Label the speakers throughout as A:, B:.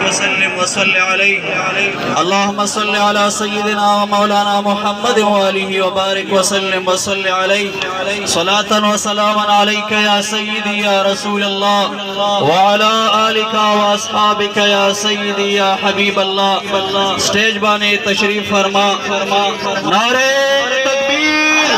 A: وسلم وصل عليه اللهم صل على سيدنا ومولانا محمد وآله وبارك وسلم وصل عليه صلاة وسلاما عليك يا سيدي يا رسول الله وعلى آلك وأصحابك يا سيدي يا حبيب الله. سٹیج بانے تشریف فرما. نعرے تکبیر،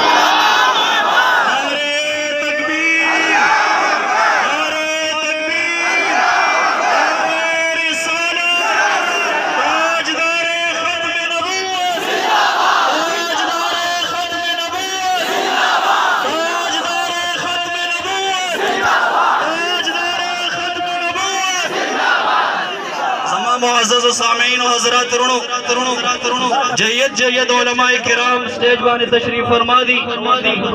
A: معزز سامعین و حضرات جید علماء کرام سٹیج بانے تشریف فرما دی.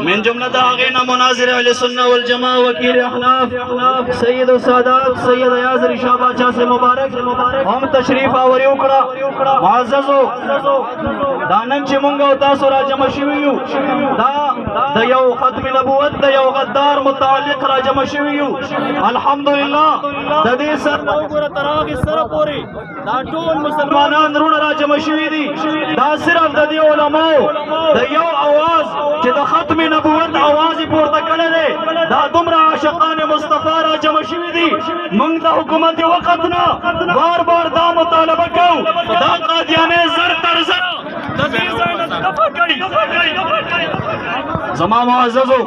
A: من جملہ آغینا مناظر اہل سنہ والجماع وکیل احناف سید و سادات سید ایاز علی شاہ باچا سے مبارک ہم تشریف آوری اکڑا معززو دانن چی منگا و تاسو راجم شویو دا یو ختم نبوت دا یو غدار متعلق راجم شویو. الحمدللہ دا دی سر نوگر تراغ سر پوری دا ٹول مسلمانان رون راجم شوی دی. دا صرف دا دی علماء دا یو آواز چی دا ختم نبوت آوازی پورتا کڑے دے دا دمرا عاشقان مصطفیٰ راجم شوی دی. منگ دا حکومت وقتنا بار بار دا مطالبہ کو دا قادیانے زر تر زر زمان معززو